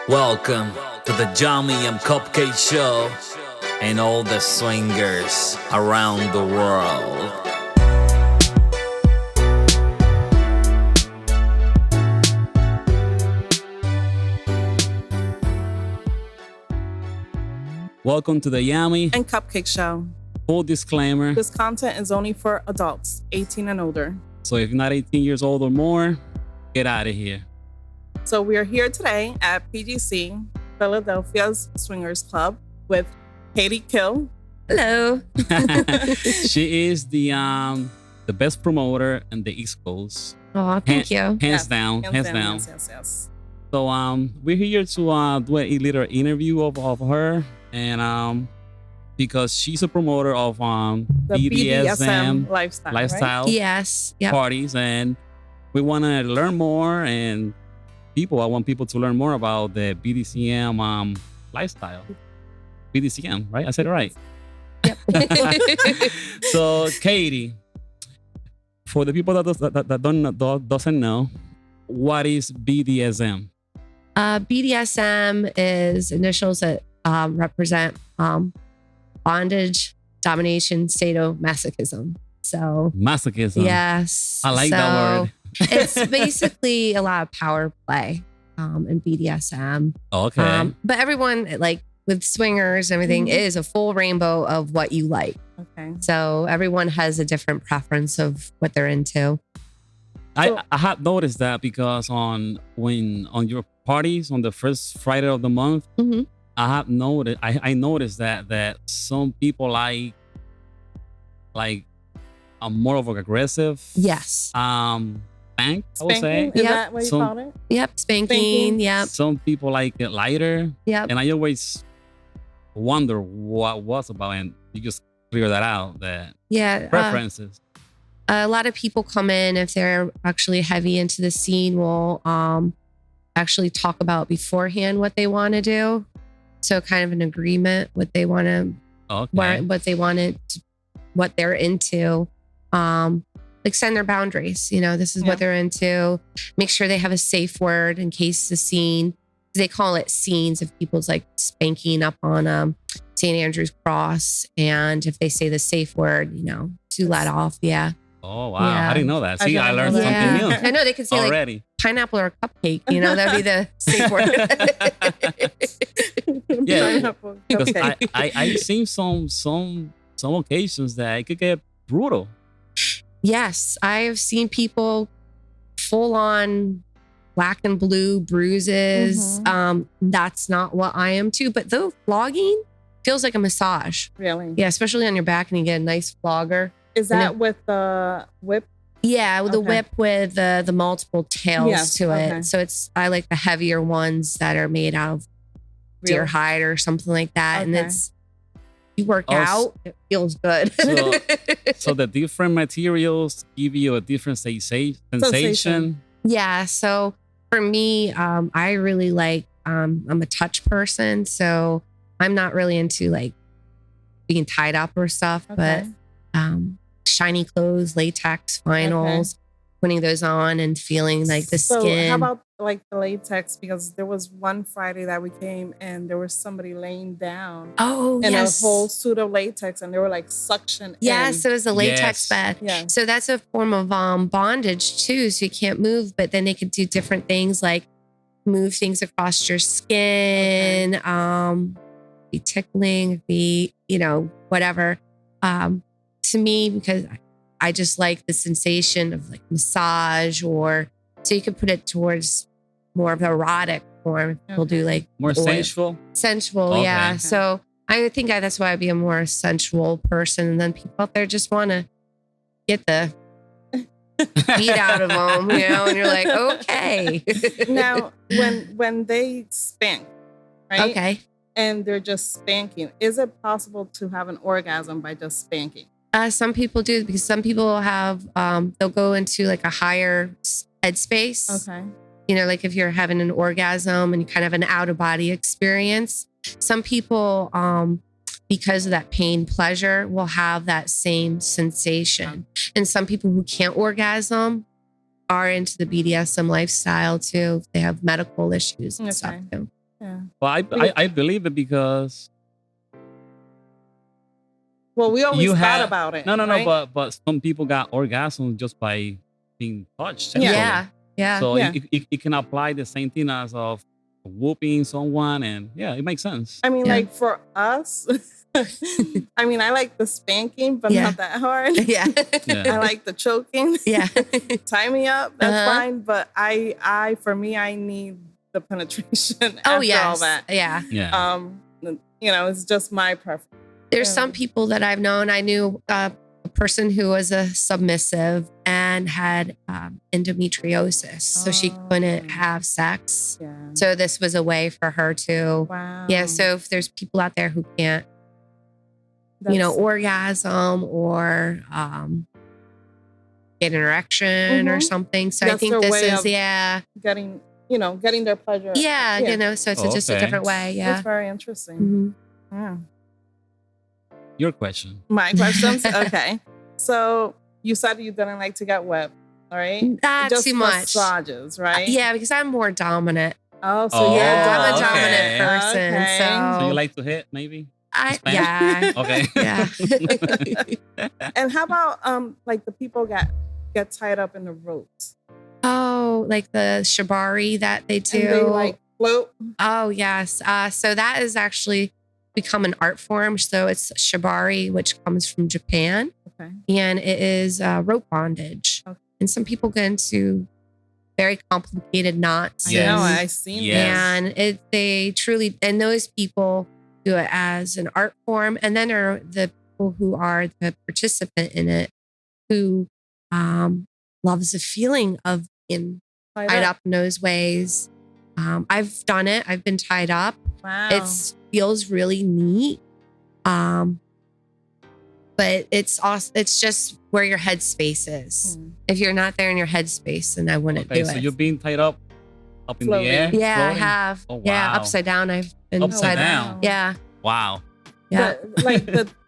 Welcome to the Jammy and Cupcake Show and all the swingers around the world. Welcome to the Yummy and Cupcake Show. Full disclaimer. This content is only for adults, 18 and older. So if you're not 18 years old or more, get out of here. So we are here today at PGC, Philadelphia's Swingers Club, with Kati Kill. Hello. She is the best promoter in the East Coast. Oh, thank you. Hands down. Yes. So we're here to do a little interview of her, and because she's a promoter of the BDSM lifestyle. lifestyle Right? Yes. Yep. parties, and we want to learn more. And I want people to learn more about the BDSM lifestyle. BDSM, right? I said it right. Yep. So, Kati, for the people that doesn't know, what is BDSM? BDSM is initials that represent bondage, domination, sadomasochism. So Masochism. yes, I like that word. It's basically a lot of power play in BDSM. Okay. But everyone, like with swingers and everything, is a full rainbow of what you like. Okay. So everyone has a different preference of what they're into. I have noticed that because on your parties on the first Friday of the month, Mhm. I have noticed I noticed that some people like a more of an aggressive Yes. spank, I would say. Spanking? Is Yep. that what you call it? Yep. Spanking. Yep. Some people like it lighter, Yep. and I always wonder what was about, and you just clear that out. That Yeah. preferences. A lot of people come in if they're actually heavy into the scene will actually talk about beforehand what they want to do. So kind of an agreement what they want to Okay. what they're into. Extend their boundaries. This is what they're into. Make sure they have a safe word in case the scene. They call it scenes if people's like spanking up on St. Andrew's Cross, and if they say the safe word, to let off. Yeah. Oh wow! Yeah. I didn't know that. I See, I didn't learned know something that. new I know they could say like already. pineapple or cupcake. That'd be the safe word. Yeah, Pineapple. Because Okay. I've seen some occasions that it could get brutal. Yes, I have seen people full on black and blue bruises. That's not what I am too. But though flogging feels like a massage. Really? Yeah, especially on your back, and you get a nice flogger. Is that with the whip? Yeah, with the Okay. whip with the multiple tails Yes, to it. okay. So I like the heavier ones that are made out of deer Real? hide or something like that. And Okay. you work Oh, out, it feels good. So the different materials give you a different sensation. Yeah. So for me, I really like, I'm a touch person. So I'm not really into like being tied up or stuff, Okay. but shiny clothes, latex, vinyls, putting those on and feeling like the So skin. how about like the latex? Because there was one Friday that we came and there was somebody laying down Oh, in yes. a whole suit of latex, and they were like suction Yes, in. it was a latex Yes. bed. Yeah. So that's a form of bondage too. So you can't move, but then they could do different things like move things across your skin, be tickling, be, whatever. To me, because I just like the sensation of like massage, or so you could put it towards more of the erotic form. People do like More oil. sensual. Yeah. Okay. So I think that's why I'd be a more sensual person. And then people out there just want to get the beat out of them, and you're like, okay. Now, when they spank, right? Okay. And they're just spanking, is it possible to have an orgasm by just spanking? Some people do, because some people have, they'll go into like a higher headspace. Okay. Like if you're having an orgasm and you kind of have an out of body experience. Some people, because of that pain pleasure, will have that same sensation. And some people who can't orgasm are into the BDSM lifestyle too. They have medical issues and stuff too. Yeah. But I believe it because Well, we always you thought had about it. no, right? but some people got orgasm just by being touched. Yeah. sexually. Yeah. Yeah. So Yeah. it can apply the same thing as of whooping someone, and yeah, it makes sense. I mean, Yeah. like for us, I mean, I like the spanking, but Yeah. not that hard. Yeah. I like the choking. Yeah. Tie me up, that's Uh-huh. fine. But for me, I need the penetration Oh, after yes. all that. Yeah. Yeah. It's just my preference. There's Yeah. some people that I've known. I knew a person who was a submissive and had endometriosis. So she couldn't have sex. Yeah. So this was a way for her to, Wow. yeah. So if there's people out there who can't, That's- orgasm or get an erection or Mhm. something. So I That's think their this way is, of- yeah. getting their pleasure. Yeah. So it's just a Okay. different way. Yeah. That's very interesting. Mhm. Yeah. Your question. My questions? Okay. So you said you didn't like to get wet, all right? Not Just too much. massages, right? Yeah, because I'm more dominant. Oh, so Oh, you're I'm a okay. dominant person. Okay. So, So you like to hit, maybe? yeah. Okay. Yeah. And how about like the people get tied up in the ropes? Oh, like the shibari that they do. And they like float? Oh, yes. So that is actually become an art form. So it's shibari, which comes from Japan. Okay. And it is rope bondage. Okay. And some people get into very complicated knots. Yes. I know, I've seen Yes. And they truly, and those people do it as an art form. And then are the people who are the participant in it who loves the feeling of being tied up in those ways. I've done it. I've been tied up. Wow. It feels really neat. But it's also, it's just where your headspace is. If you're not there in your headspace, then I wouldn't do So it. you're being tied up in Floating. the air? Yeah, floating? I have. Oh, Yeah, wow. upside down. I've been Upside upside down. Yeah. Wow. Yeah. But, like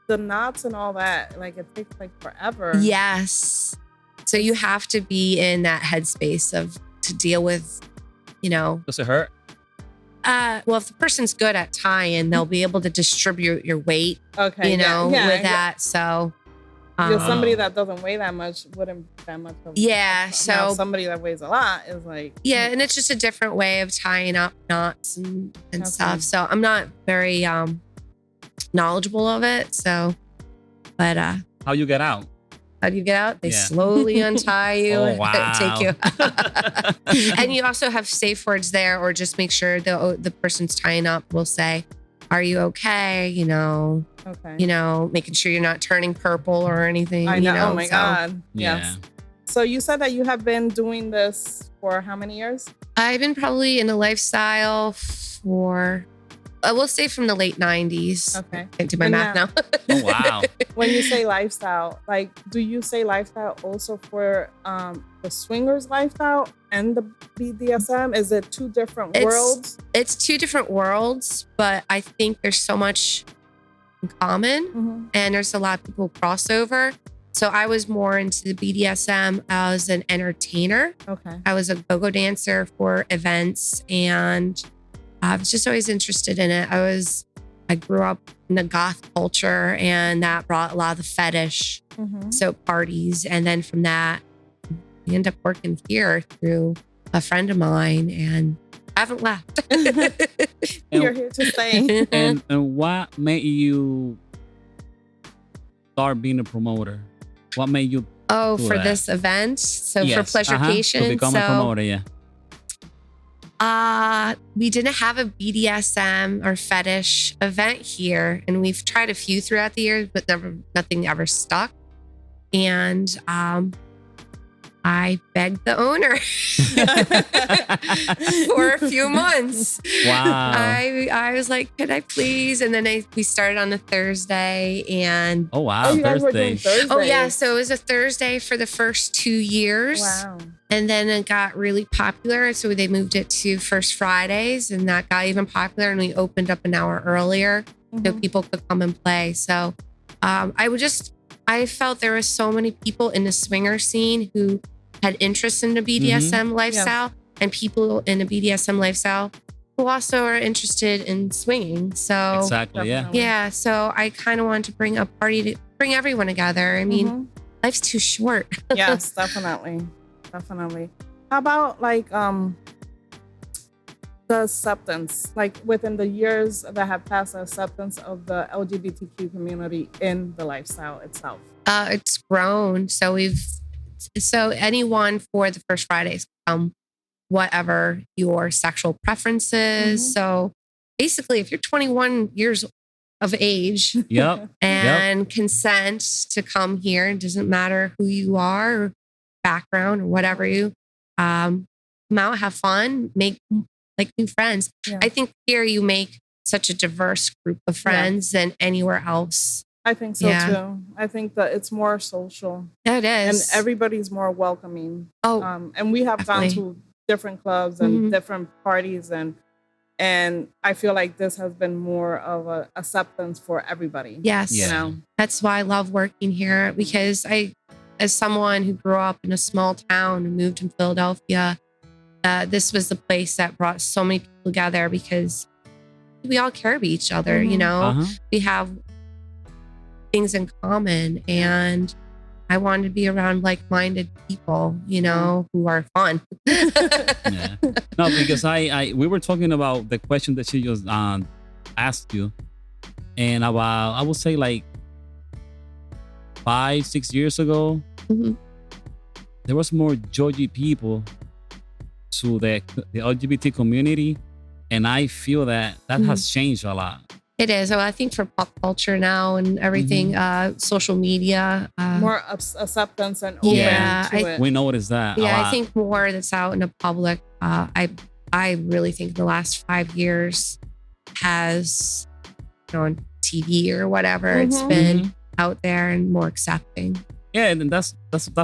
the knots and all that, like it takes like forever. Yes. So you have to be in that headspace to deal with, Does it hurt? well, if the person's good at tying, they'll be able to distribute your weight, Okay. with yeah. that. So, Somebody that doesn't weigh that much wouldn't that much. Yeah, Now, so- somebody that weighs a lot is like yeah, and it's just a different way of tying up knots and Okay. stuff. So I'm not very knowledgeable of it. So, but How you get out? how do you get out? They Yeah. slowly untie you Oh, and take you. wow. And you also have safe words there, or just make sure the person's tying up will say, "Are you okay?" okay. Making sure you're not turning purple or anything. I know. Oh my so- god. Yeah. Yes. So you said that you have been doing this for how many years? I've been probably in a lifestyle for, I will say from the late 90s. Okay. Can't do my And math now. Oh, wow. When you say lifestyle, like, do you say lifestyle also for the swingers lifestyle and the BDSM? Is it two different worlds? It's two different worlds, but I think there's so much in common Mhm. and there's a lot of people crossover. So I was more into the BDSM as an entertainer. Okay. I was a go-go dancer for events and I was just always interested in it. I grew up in the goth culture and that brought a lot of the fetish. Mhm. So parties. And then from that, I ended up working here through a friend of mine and I haven't left. You're here to stay. And what made you start being a promoter? What made you Oh, do for that? this event. So Yes, for Pleasurecation. to become a promoter? Yeah. We didn't have a BDSM or fetish event here, and we've tried a few throughout the years, but nothing ever stuck. And I begged the owner for a few months. Wow. I was like, could I please? And then we started on a Thursday, and Oh, wow. Oh, you guys were Thursday. doing Thursdays. oh yeah, so it was a Thursday for the first 2 years. Wow. And then it got really popular. So they moved it to first Fridays and that got even popular. And we opened up an hour earlier so Mhm. people could come and play. So I felt there were so many people in the swinger scene who had interest in the BDSM lifestyle and people in the BDSM lifestyle who also are interested in swinging. So Exactly. Yeah. Definitely. yeah, so I kind of wanted to bring a party to bring everyone together. I mean, Mhm. life's too short. Yes, definitely. Definitely. How about like the acceptance, like within the years that have passed, the acceptance of the LGBTQ community in the lifestyle itself? It's grown. So anyone for the First Fridays come, whatever your sexual preferences. Mhm. So basically, if you're 21 years of age Yep. and consent to come here, it doesn't matter who you are, or background, or whatever you come out, have fun, make like new friends. Yeah. I think here you make such a diverse group of friends than anywhere else. I think so Yeah. too. I think that it's more social It and is. everybody's more welcoming. Oh, And we have definitely. gone to different clubs and Mhm. different parties, and I feel like this has been more of a acceptance for everybody. yes. You Yeah. know? That's why I love working here, because as someone who grew up in a small town and moved from Philadelphia, this was the place that brought so many people together because we all care about each other. You Mhm. know, Uh-huh. we have things in common, and I wanted to be around like-minded people, you know, who are fun. Yeah. No, because we were talking about the question that she just asked you, and about, I would say, like 5-6 years ago, Mhm. there was more judgy people to the LGBT community, and I feel that has changed a lot. It is. Well, I think for pop culture now and everything, social media, More acceptance and open Yeah, to it. We noticed that. a yeah, I lot. think more that's out in the public. I really think the last 5 years has, on TV or whatever, it's Mhm. been out there and more accepting. Yeah, and that's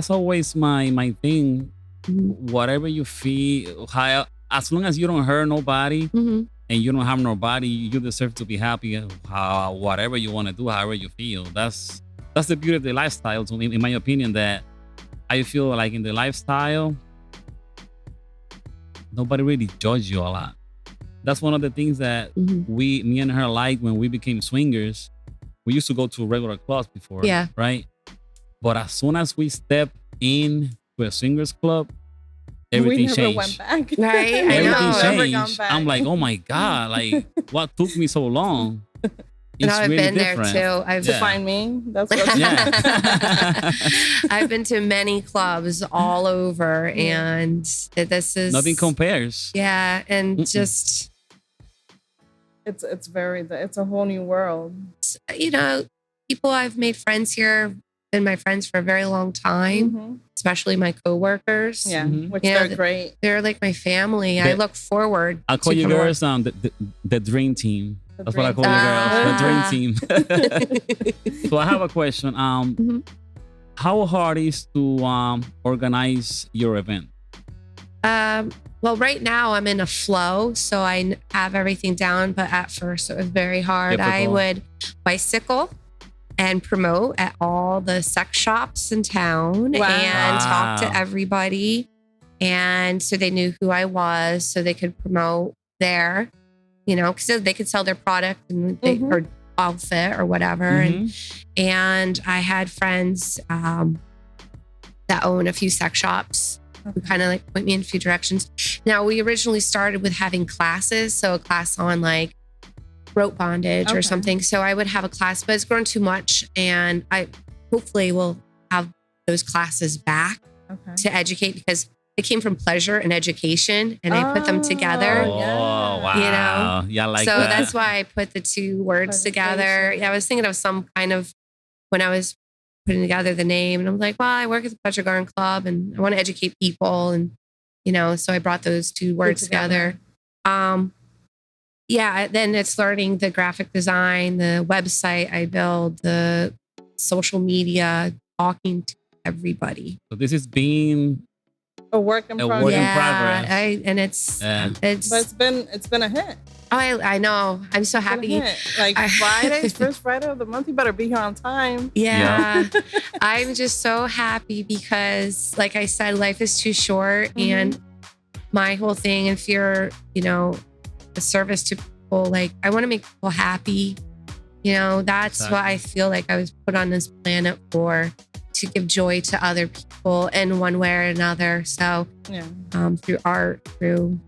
always my thing. Mhm. Whatever you feel, how, as long as you don't hurt nobody Mhm. and you don't harm nobody, you deserve to be happy. How, whatever you want to do, however you feel. That's the beauty of the lifestyle. To me, in my opinion, that I feel like in the lifestyle, nobody really judge you a lot. That's one of the things that Mhm. me and her, like when we became swingers. We used to go to regular clubs before, Yeah. right? But as soon as we step in to a swingers club, We everything never changed. went back. Right? I Everything know. Never gone changed. back. I'm like, oh my God, like what took me so long? And It's I've really been different. there too. I've To Yeah. find me. That's what Yeah. I've been to many clubs all over, and this is Nothing compares. Yeah, and Mm-mm. just it's it's a whole new world. people I've made friends here, been my friends for a very long time, Mhm. especially my coworkers. Yeah, Mhm. which Yeah, they're great. They're like my family. I look forward I call to you come to work. girls the dream team. The That's what I dream call you team. girls. The dream Ah. team. So I have a question. Mhm. How hard is to organize your event? Well, right now I'm in a flow, so I have everything down. But at first it was very hard. I Difficult. would bicycle and promote at all the sex shops in town Wow. and talk to Wow. everybody. And so they knew who I was, so they could promote there, because they could sell their product and or outfit or whatever. Mhm. And I had friends that own a few sex shops who kind of like point me in a few directions. Now, we originally started with having classes. So a class on like rope bondage or Okay. something. So I would have a class, but it's grown too much. And I hopefully will have those classes back Okay. to educate, because it came from pleasure and education, and I put them together. Oh, yeah. wow. Yeah, I like So that. that's why I put the two words together. Presentation. Yeah, I was thinking of some kind of, when I was putting together the name, and I'm like, well, I work at the Pleasure Garden Club and I want to educate people. And, so I brought those two words together. Yeah, then it's learning the graphic design, the website I build, the social media, talking to everybody. So this is being A work in A progress. work in yeah, progress. and it's Yeah. But it's been a hit. I know. I'm so It's been a happy. hit. Like Fridays, first Friday of the month, you better be here on time. Yeah. I'm just so happy because, like I said, life is too short. And my whole thing, if you're, a service to people. Like, I want to make people happy. You know, that's what I feel like I was put on this planet for, to give joy to other people in one way or another. So, through art, well,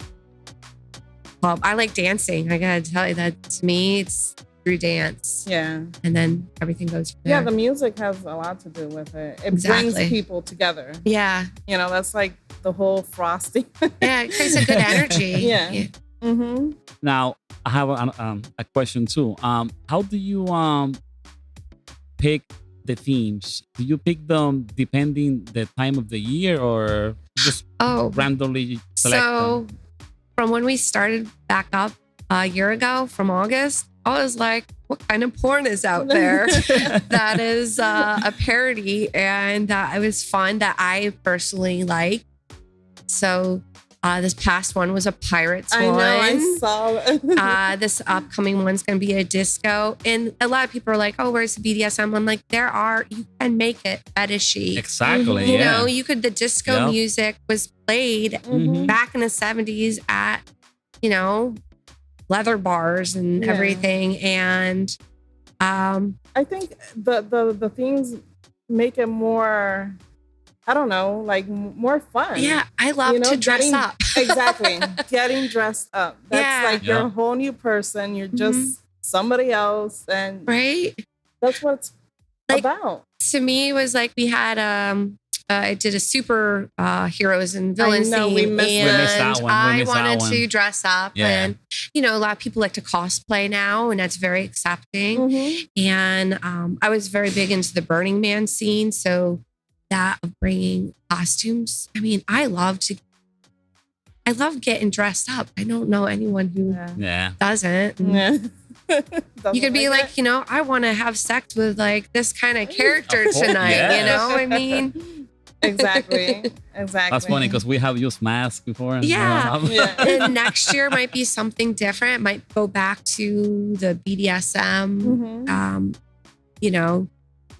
I like dancing. I gotta tell you that, to me, it's through dance. Yeah. And then everything goes from there. Yeah, the music has a lot to do with it. It brings people together. Yeah. You know, that's like the whole frosting. Yeah, it creates a good energy. Yeah. Mm-hmm. Now, I have a question too. How do you pick the themes? Do you pick them depending the time of the year, or just randomly select them? From when we started back up a year ago, from August, I was like, what kind of porn is out there that is a parody and that it was fun, that I personally like? So this past one was a pirates one. I know, I saw this upcoming one's going to be a disco. And a lot of people are like, oh, where's the BDSM? I'm like, you can make it fetishy. Exactly. You know, the disco music was played back in the 70s at, you know, leather bars and everything. And I think the themes make it more, I don't know, like more fun. Yeah, I love to dress up. Exactly. Getting dressed up. That's like you're a whole new person. You're just somebody else. And that's what it's about. To me, it was like we had I did a super heroes and villains theme, we missed that one. I wanted to dress up, and you know, a lot of people like to cosplay now, and that's very accepting. And I was very big into the Burning Man scene, so that of bringing costumes. I mean, I love getting dressed up. I don't know anyone who doesn't. You could be like, you know, I want to have sex with like this kind of character tonight. You know, I mean. Exactly. That's funny because we have used masks before. And next year might be something different. It might go back to the BDSM. You know,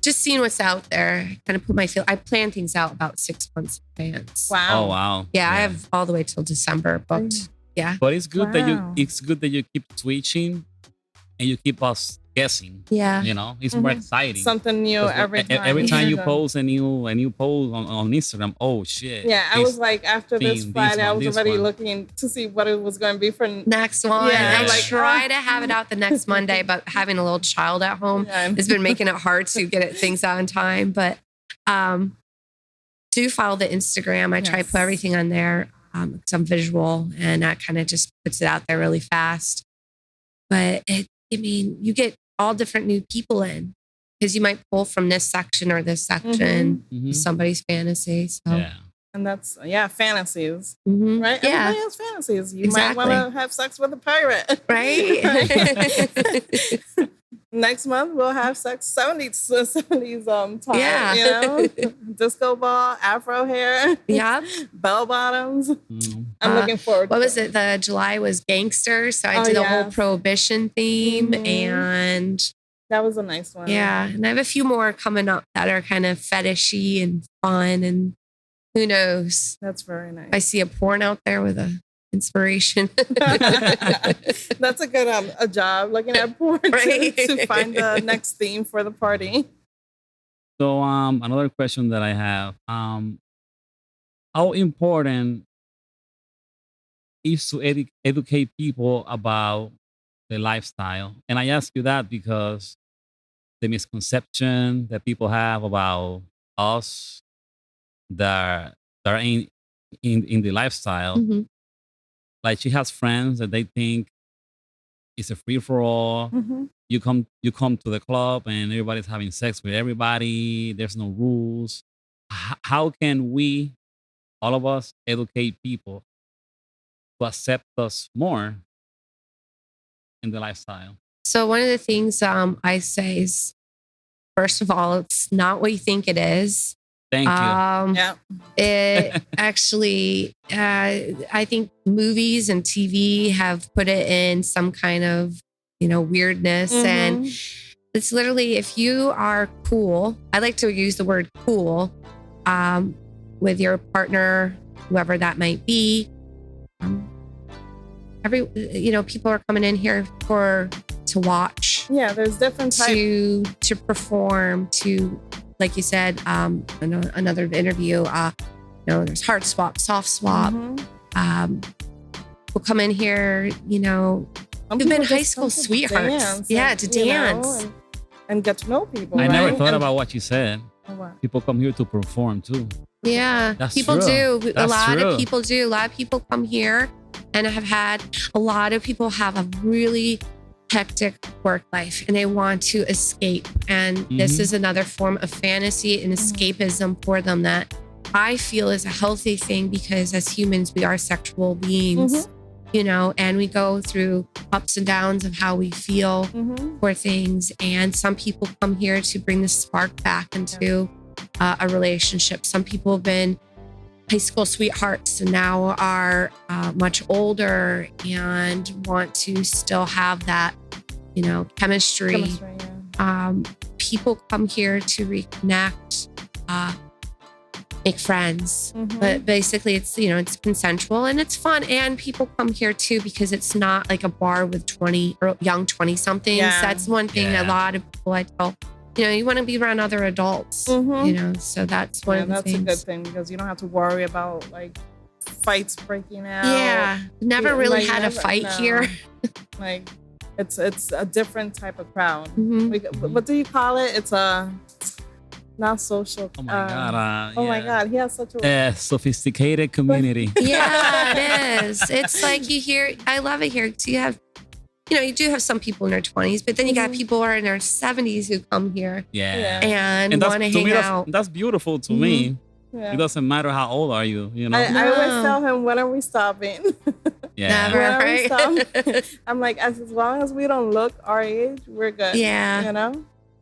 just seeing what's out there. I kind of I plan things out about 6 months in advance. Wow. Oh wow. Yeah, I have all the way till December booked. Yeah. But it's good that you keep switching and you keep us guessing. Yeah. You know, it's more exciting. Something new every time. Every time you post a new post on Instagram, oh shit. Yeah, I was like, after this Friday, I was already looking to see what it was going to be for next one. Yeah, I try to have it out the next Monday, but having a little child at home has been making it hard to get things out in time. But do follow the Instagram. I try to put everything on there. Some visual, and that kind of just puts it out there really fast. But you get all different new people in, because you might pull from this section or this section, somebody's fantasy. So. And that's, fantasies, right? Yeah. Everybody has fantasies. You might want to have sex with a pirate. Right? Next month, we'll have sex 70s time, you know? Disco ball, afro hair. Bell bottoms. I'm looking forward to it. What was it? The July was gangster. So I did a whole prohibition theme, and that was a nice one. Yeah. And I have a few more coming up that are kind of fetishy and fun, and who knows? That's very nice. I see a porn out there with a inspiration. That's a good a job, looking at porn to find the next theme for the party. So another question that I have, how important is to educate people about the lifestyle? And I ask you that because the misconception that people have about us that are in the lifestyle. Like, she has friends that they think it's a free for all. You come to the club and everybody's having sex with everybody. There's no rules. How can we, all of us, educate people to accept us more in the lifestyle? So one of the things I say is, first of all, it's not what you think it is. Thank you. It actually, I think movies and TV have put it in some kind of, weirdness. And it's literally, if you are cool, I like to use the word cool, with your partner, whoever that might be, people are coming in here to watch, Yeah, there's different types. to perform, to, like you said, another interview, there's hard swap, soft swap. We'll come in here, we've been high school sweethearts. To dance. And get to know people. I right? never thought about what you said. What? People come here to perform too. Yeah, That's people true. do. That's a lot true. of people do. A lot of people come here, and have had a lot of people have a really hectic work life, and they want to escape. And this is another form of fantasy and escapism for them that I feel is a healthy thing, because as humans, we are sexual beings, and we go through ups and downs of how we feel for things. And some people come here to bring the spark back into a relationship. Some people have been high school sweethearts and now are much older and want to still have that, chemistry. People come here to reconnect, make friends, but basically it's, it's consensual and it's fun. And people come here too, because it's not like a bar with 20 or young 20 somethings. That's one thing a lot of people I tell, you want to be around other adults, so that's one of the things. That's a good thing, because you don't have to worry about like fights breaking out. Yeah. Never really had a fight here. Like it's a different type of crowd. What do you call it? It's a not social. Oh my God. Oh my God. He has such a sophisticated community. Yeah, it is. It's like I love it here. So you do have some people in their 20s, but then you got people who are in their 70s who come here and want to hang out. That's beautiful to me. Yeah. It doesn't matter how old are you, I always tell him, when are we stopping? Never, when are we right? stopping? I'm like, as long as we don't look our age, we're good. Yeah.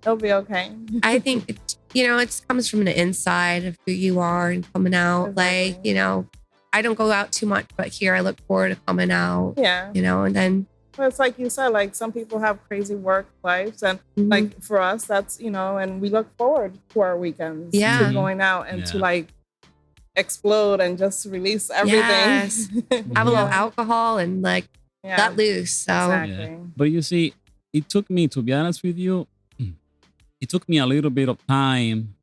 It'll be okay. I think, it comes from the inside of who you are and coming out. Exactly. Like, I don't go out too much, but here I look forward to coming out. Yeah. And then. Well, it's like you said, like some people have crazy work lives, and like for us, that's, and we look forward to our weekends, to going out and to like explode and just release everything. Yes. Have a little alcohol and like let loose. So, exactly. But you see, it took me, to be honest with you, it took me a little bit of time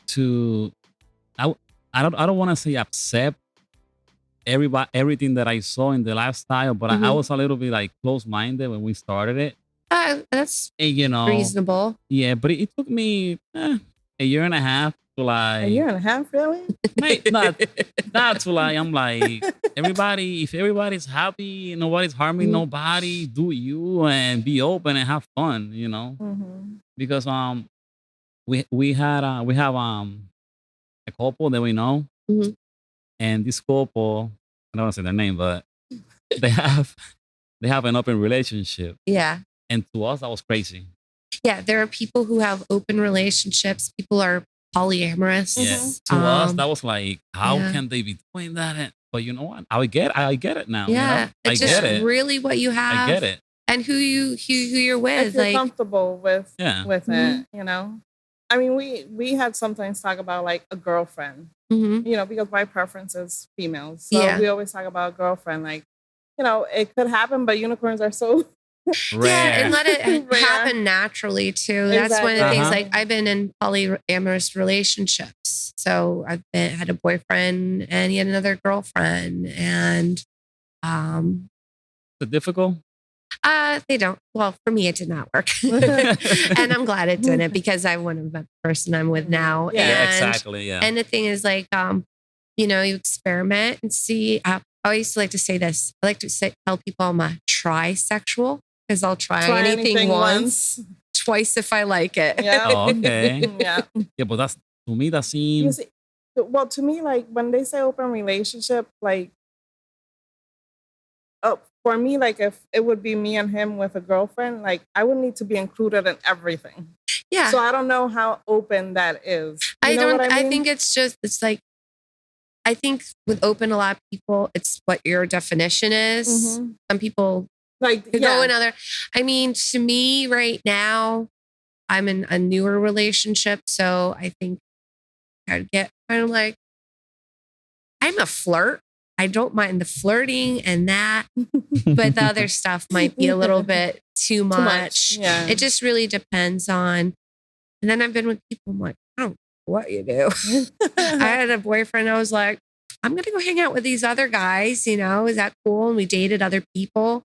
to, I don't want to say accept everything that I saw in the lifestyle, but I was a little bit like close-minded when we started it. That's and, reasonable. Yeah, but it took me a year and a half to like. A year and a half, really? Not to like. I'm like, if everybody's happy, nobody's harming nobody, do you and be open and have fun, Because we have a couple that we know. And this couple, I don't want to say their name, but they have an open relationship. Yeah. And to us, that was crazy. Yeah, there are people who have open relationships. People are polyamorous. Yeah. To us, that was like, how can they be doing that? But you know what? I get it now. Yeah, it's just really what you have. I get it. And who you're with. If you're comfortable with it, I mean, we had sometimes talk about like a girlfriend, because my preference is females. So we always talk about a girlfriend. Like, it could happen, but unicorns are so rare. Yeah, and let it happen naturally too. That's one of the things. Like, I've been in polyamorous relationships. So I've had a boyfriend and he had another girlfriend. And is it difficult? They don't. Well, for me, it did not work. And I'm glad it didn't, because I wouldn't have met the person I'm with now. Yeah, exactly. Yeah. And the thing is, like, you experiment and see. I always like to say this. I like to tell people I'm a trisexual, because I'll try anything once, twice if I like it. Yeah. Oh, okay. Yeah. Yeah, but that's, to me, that seems. Well, to me, like when they say open relationship, like, for me, like if it would be me and him with a girlfriend, like I would need to be included in everything. Yeah. So I don't know how open that is. I think it's like, I think with open, a lot of people, it's what your definition is. Some people like go another. I mean, to me right now, I'm in a newer relationship. So I think I'd get kind of like, I'm a flirt. I don't mind the flirting and that, but the other stuff might be a little bit too much. Yeah. It just really depends on. And then I've been with people, I'm like, I don't know what you do. I had a boyfriend, I was like, I'm going to go hang out with these other guys, is that cool? And we dated other people,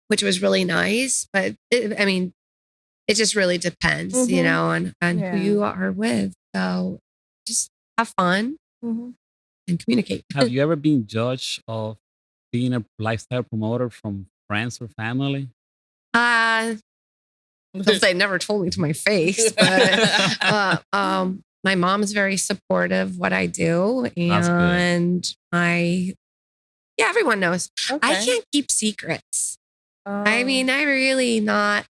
which was really nice. But it just really depends, on who you are with. So just have fun and communicate. Have you ever been judged of being a lifestyle promoter from friends or family? They never told me to my face, but my mom's very supportive of what I do. And everyone knows. Okay. I can't keep secrets. I really not.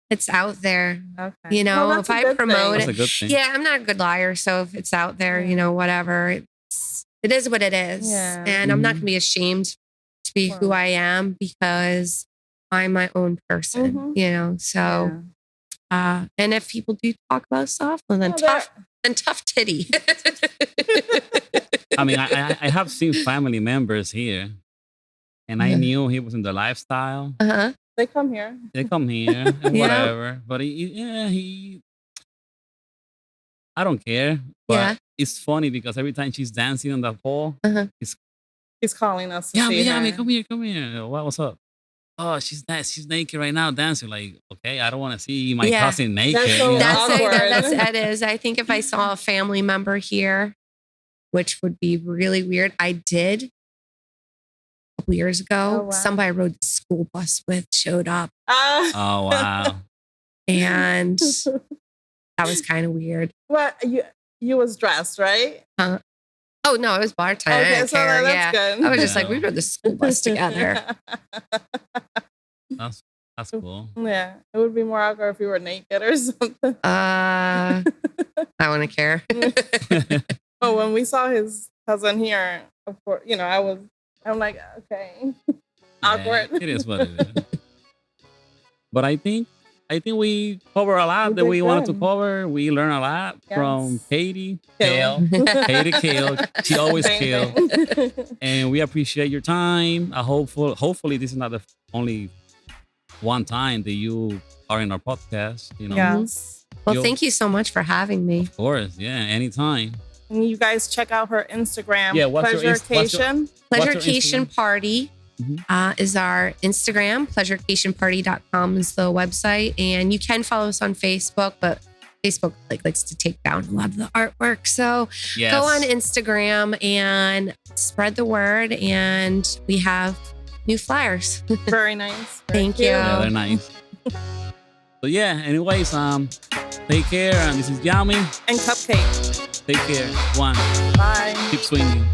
It's out there. Okay. If I promote it. Yeah, I'm not a good liar. So if it's out there, whatever, it is what it is. Yeah. And I'm not going to be ashamed to be who I am because I'm my own person, so, and if people do talk about stuff, well, then tough titty. I have seen family members here and I knew he was in the lifestyle. They come here and whatever, but I don't care, but it's funny because every time she's dancing on the pole, he's calling us to see her. Come here. What's up? Oh, she's naked right now dancing. Like, okay, I don't want to see my cousin naked. That's so that is. I think if I saw a family member here, which would be really weird. I did a couple years ago. Oh, wow. Somebody I rode the school bus with showed up. Oh, wow. And that was kind of weird. What, you was dressed, right? Oh, no, it was bartender. Okay, so that's good. I was just like, we rode the school bus together. That's cool. Yeah, it would be more awkward if you were naked or something. I wouldn't care. But when we saw his cousin here, of course, I'm like, okay, awkward. It is what it is. But I think we cover a lot that we wanted to cover. We learn a lot from Kati Kill. Kati Kill. She always kills. And we appreciate your time. Hopefully this is not the only one time that you are in our podcast. Yes. Well, thank you so much for having me. Of course. Yeah, anytime. And you guys check out her Instagram. Yeah, PLEASURECATION. PLEASURECATION Party. Is our Instagram. PLEASURECATIONParty.com is the website. And you can follow us on Facebook, but Facebook likes to take down a lot of the artwork. So go on Instagram and spread the word. And we have new flyers. Very nice. Thank you. Yeah, they're nice. So anyways, take care. And this is Yami. And Cupcake. Take care. One. Bye. Keep swinging.